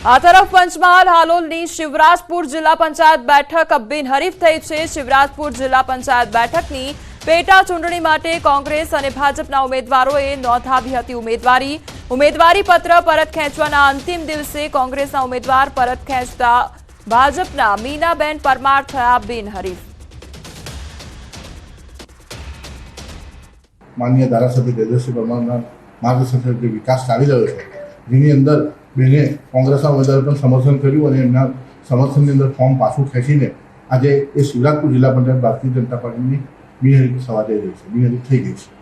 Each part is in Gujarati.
આ તરફ પંચમહાલ હાલોલની શિવરાજપુર જિલ્લા પંચાયત બેઠક બિનહરીફ થઈ છે। શિવરાજપુર જિલ્લા પંચાયત બેઠકની પેટા ચૂંટણી માટે કોંગ્રેસ અને ભાજપના ઉમેદવારોએ નોંધાવી હતી ઉમેદવારી પત્ર પરત ખેંચવાના અંતિમ દિવસે કોંગ્રેસના ઉમેદવાર પરત ખેંચતા ભાજપના મીનાબેન પરમાર થયા બિનહરીફ। माननीय धारासभ्य तेजस्वी परमार मार्गदर्शन हेठळ विकास चाली रह्यो छे, जेनी अंदर बेने कोंग्रेसना उमेदवार पण समर्थन कर्युं अने एमना समर्थननी अंदर फॉर्म पाछुं खेंचीने आजे ए शिवराजपुर जिल्ला पंचायत भारतीय जनता पार्टीनी बिनहरीफ थवा जई रही छे, बिनहरीफ थई गई छे।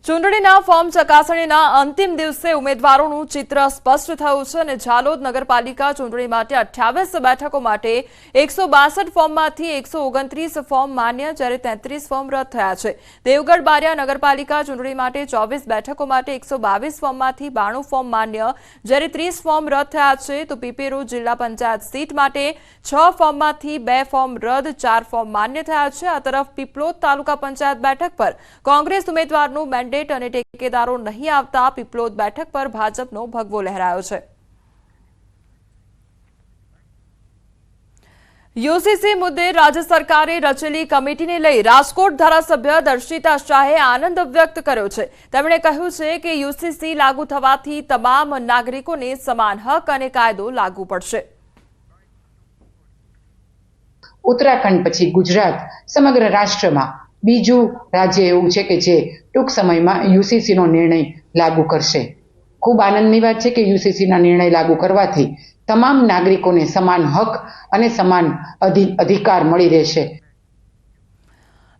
ચૂંટણીના ફોર્મ ચકાસણીના અંતિમ દિવસે ઉમેદવારોનું ચિત્ર સ્પષ્ટ થયું છે અને ઝાલોદ નગરપાલિકા ચૂંટણી માટે 28 બેઠકો માટે 162 ફોર્મમાંથી 129 ફોર્મ માન્ય જ્યારે 33 ફોર્મ રદ થયા છે। દેવગઢ બારિયા નગરપાલિકા ચૂંટણી માટે 24 બેઠકો માટે 122 ફોર્મમાંથી 92 ફોર્મ માન્ય જ્યારે 30 ફોર્મ રદ થયા છે તો પીપેરો જિલ્લા પંચાયત સીટ માટે 6 ફોર્મમાંથી 2 ફોર્મ રદ 4 ફોર્મ માન્ય થયા છે। આ તરફ પીપલોદ તાલુકા પંચાયત બેઠક પર કોંગ્રેસ ઉમેદવારનું મેન્ડેટ અને ટેકેદારો નહીં આવતા પીપલોદ બેઠક પર ભાજપનો ભગવો લહેરાયો છે। यूसीसी मुद्दे राज्य सरकारे रचेली कमिटीने लई राजकोट धारासभ्य दर्शिता शाहे आनंद व्यक्त कर्यो छे। તેમણે કહ્યું છે કે यूसीसी लागू થવાથી તમામ નાગરિકોને સમાન હક અને કાયદો લાગુ પડશે। उत्तराखंड પછી ગુજરાત સમગ્ર રાષ્ટ્રમાં બીજું રાજ્ય એવું છે કે જે ટૂંક સમયમાં યુસીસીનો નિર્ણય લાગુ કરશે। ખૂબ આનંદની વાત છે કે યુસીસીના નિર્ણય લાગુ કરવાથી તમામ નાગરિકોને સમાન હક અને સમાન અધિકાર મળી રહેશે।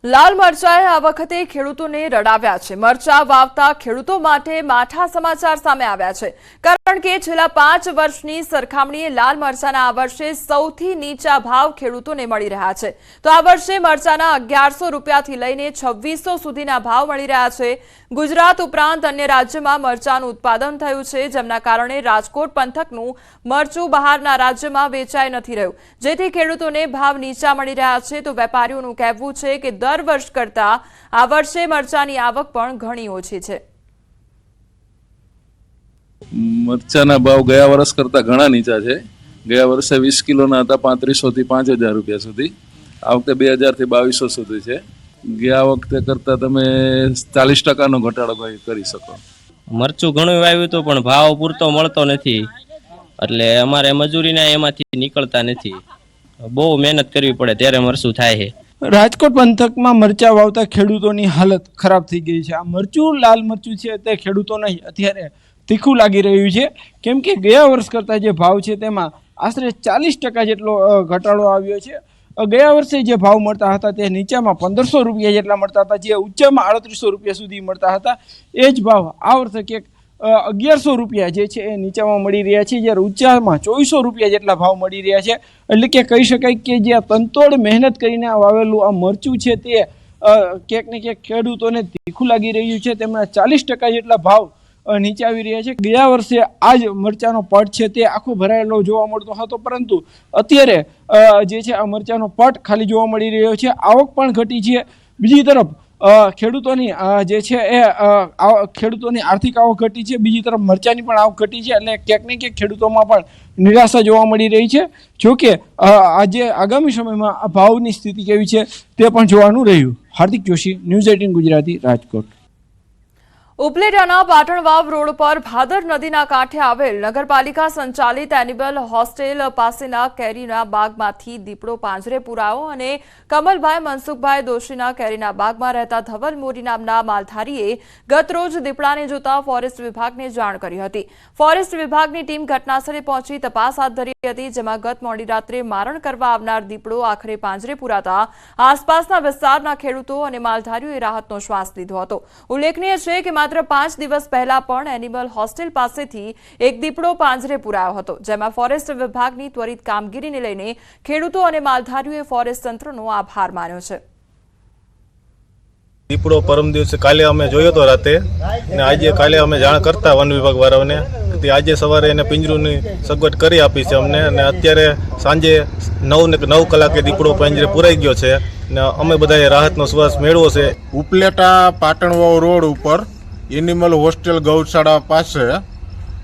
લાલ મરચાએ આ વખતે ખેડૂતોને રડાવ્યા છે। મરચા વાવતા ખેડૂતો માટે માઠા સમાચાર સામે આવ્યા છે, કારણ કે છેલ્લા 5 વર્ષની સરખામણીએ લાલ મરચાના આ વર્ષે સૌથી નીચા ભાવ ખેડૂતોને મળી રહ્યા છે। તો આ વર્ષે મરચાના 1100 રૂપિયાથી લઈને 2600 સુધીના ભાવ મળી રહ્યા છે। ગુજરાત ઉપરાંત અન્ય રાજ્યમાં મરચાનું ઉત્પાદન થયું છે, જેમના કારણે રાજકોટ પંથકનું મરચું બહારના રાજ્યમાં વેચાઈ નથી રહ્યું, જેથી ખેડૂતોને ભાવ નીચા મળી રહ્યા છે। તો વેપારીઓનું કહેવું છે કે દર વર્ષ કરતા આ વર્ષે મરચાની આવક પણ ઘણી ઓછી છે। મરચાના ભાવ ગયા વર્ષ કરતા ઘણા નીચા છે। ગયા વર્ષે 20 કિલોના હતા 3500 થી 5000 રૂપિયા સુધી, આ વખતે 2000 થી 2200 સુધી છે। ગયા વખતે કરતા તમે 40% નો ઘટાડો કરી શકો। મરચું ઘણું વાવ્યું હતું પણ ભાવ પૂરતો મળતો નથી, એટલે અમારે મજૂરીના એમાંથી નીકળતા નથી, બહુ મહેનત કરવી પડે ત્યારે મરચું થાય છે। રાજકોટ પંથકમાં મરચા વાવતા ખેડૂતોની હાલત ખરાબ થઈ ગઈ છે। આ મરચું લાલ મરચું છે તે ખેડૂતોને અત્યારે તીખું લાગી રહ્યું છે, કેમ કે ગયા વર્ષ કરતા જે ભાવ છે તેમાં આશરે 40% જેટલો ઘટાડો આવ્યો છે। ગયા વર્ષે જે ભાવ મળતા હતા તે નીચામાં 1500 રૂપિયા જેટલા મળતા હતા, જે ઉચ્ચમાં 3800 રૂપિયા સુધી મળતા હતા। એ જ ભાવ આ વર્ષે ક્યાંક 1100 રૂપિયા જે છે એ નીચામાં મળી રહ્યા છે, જ્યારે ઊંચામાં 2400 રૂપિયા જેટલા ભાવ મળી રહ્યા છે। એટલે કે કહી શકાય કે જે તનતોડ મહેનત કરીને વાવેલું આ મરચું છે તે ક્યાંક ને ક્યાંક ખેડૂતોને તીખું લાગી રહ્યું છે। તેમના 40% જેટલા ભાવ નીચે આવી રહ્યા છે। ગયા વર્ષે આ જ મરચાનો પટ છે તે આખો ભરાયેલો જોવા મળતો હતો, પરંતુ અત્યારે જે છે આ મરચાનો પટ ખાલી જોવા મળી રહ્યો છે। આવક પણ ઘટી છે। બીજી તરફ ખેડૂતોની જે છે એ ખેડૂતોની આર્થિક આવક ઘટી છે, બીજી તરફ મરચાની પણ આવક ઘટી છે, એટલે ક્યાંક ને ક્યાંક ખેડૂતોમાં પણ નિરાશા જોવા મળી રહી છે। જોકે આજે આગામી સમયમાં આ ભાવની સ્થિતિ કેવી છે તે પણ જોવાનું રહ્યું। હાર્દિક જોશી, ન્યૂઝ 18 ગુજરાતી, રાજકોટ। ઉપલેટાના પાટણવાવ રોડ પર ભાદર નદીના કાંઠે આવેલ નગરપાલિકા સંચાલિત એનિમલ હોસ્ટેલ પાસેના કેરીના બાગમાંથી દીપડો પાંજરે પુરાયો અને કમલભાઈ મનસુખભાઈ દોશીના કેરીના બાગમાં રહેતા ધવલ મોરી નામના માલધારીએ ગતરોજ દીપડાને જોતા ફોરેસ્ટ વિભાગને જાણ કરી હતી। ફોરેસ્ટ વિભાગની ટીમ ઘટનાસ્થળે પહોંચી તપાસ હાથ ધરી હતી, જેમાં ગત મોડી રાત્રે મારણ કરવા આવનાર દીપડો આખરે પાંજરે પુરાતા આસપાસના વિસ્તારના ખેડૂતો અને માલધારીઓએ રાહતનો શ્વાસ લીધો હતો। ઉલ્લેખનીય છે કે માત્ર 5 દિવસ પહેલા પણ એનિમલ હોસ્ટેલ પાસેથી એક દીપડો પાંજરે પુરાયો હતો, જેમાં ફોરેસ્ટ વિભાગની ત્વરિત કામગીરીને લઈને ખેડૂતો અને માલધારીઓએ ફોરેસ્ટ તંત્રનો આભાર માન્યો છે। દીપડો પરમ દિવસે કાલે અમે જોયો તો રાતે, અને આજે કાલે અમે જાણ કરતા વન વિભાગ વાળાઓને, આજે સવારે એને પિંજરુની સગવડ કરી આપી છે અમને, અને અત્યારે સાંજે 9 કલાકે દીપડો પાંજરે પુરાઈ ગયો છે અને અમે બધાએ રાહતનો શ્વાસ મેળવ્યો છે। ઉપલેટા પાટણવાવ રોડ ઉપર એનિમલ હોસ્ટેલ ગૌશાળા પાસે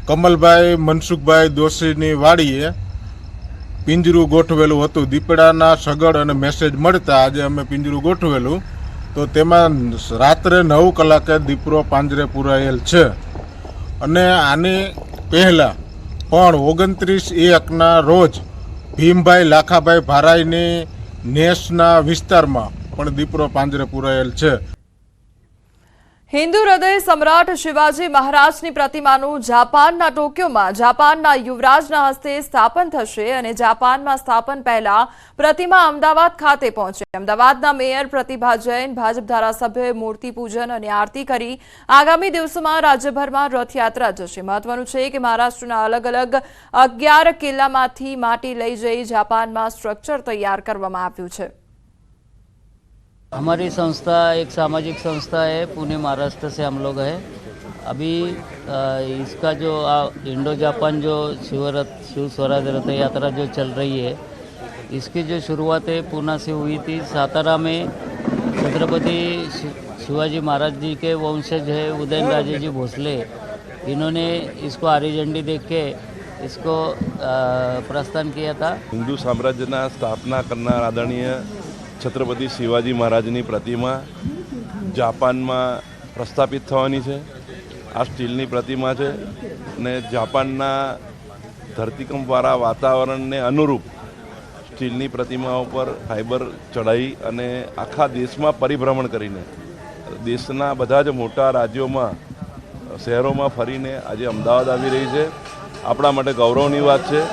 કમલભાઈ મનસુખભાઈ દોશીની વાડીએ પિંજરું ગોઠવેલું હતું. દીપડાના સગડ અને મેસેજ મળતા આજે અમે પિંજરું ગોઠવેલું, તો તેમાં રાત્રે 9 કલાકે દીપડો પાંજરે પુરાયેલ છે. અને આની પહેલાં પણ 29/1ના રોજ ભીમભાઈ લાખાભાઈ ભારાઈની નેસના વિસ્તારમાં પણ દીપડો પાંજરે પુરાયેલ છે. હિન્દુ હૃદય સમ્રાટ શિવાજી મહારાજની પ્રતિમાનું જાપાનના ટોક્યોમાં જાપાનના યુવરાજના હસ્તે સ્થાપન થશે અને જાપાનમાં સ્થાપન પહેલા પ્રતિમા અમદાવાદ ખાતે પહોંચે. અમદાવાદના મેયર પ્રતિભા જૈન, ભાજપ ધારાસભ્યોએ મૂર્તિ પૂજન અને આરતી કરી. આગામી દિવસોમાં રાજ્યભરમાં રથયાત્રા જશે. મહત્વનું છે કે મહારાષ્ટ્રના અલગ અલગ 11 કિલ્લામાંથી માટી લઈ જઈ જાપાનમાં સ્ટ્રક્ચર તૈયાર કરવામાં આવ્યું છે. हमारी संस्था एक सामाजिक संस्था है, पुणे महाराष्ट्र से हम लोग हैं. अभी इसका जो इंडो जापान जो शिव स्वराज रथ यात्रा जो चल रही है, इसकी जो शुरुआत है पूना से हुई थी. सातारा में छत्रपति शिवाजी महाराज जी के वंशज है उदयन राजे जी भोसले, इन्होंने इसको हरी झंडी देख के इसको प्रस्थान किया था. हिंदू साम्राज्यना स्थापना करनार आदरणीय छत्रपति शिवाजी महाराजनी प्रतिमा जापाનમાં પ્રસ્થાપિત થવાની છે. આ સ્ટીલની પ્રતિમા છે અને જાપાનના ધરતીકંપવાળા વાતાવરણને અનુરૂપ સ્ટીલની પ્રતિમાઓ પર ફાઇબર ચડાવી અને આખા દેશમાં પરિભ્રમણ કરીને દેશના બધા જ મોટા રાજ્યોમાં શહેરોમાં ફરીને આજે અમદાવાદ આવી રહી છે. આપણા માટે ગૌરવની વાત છે.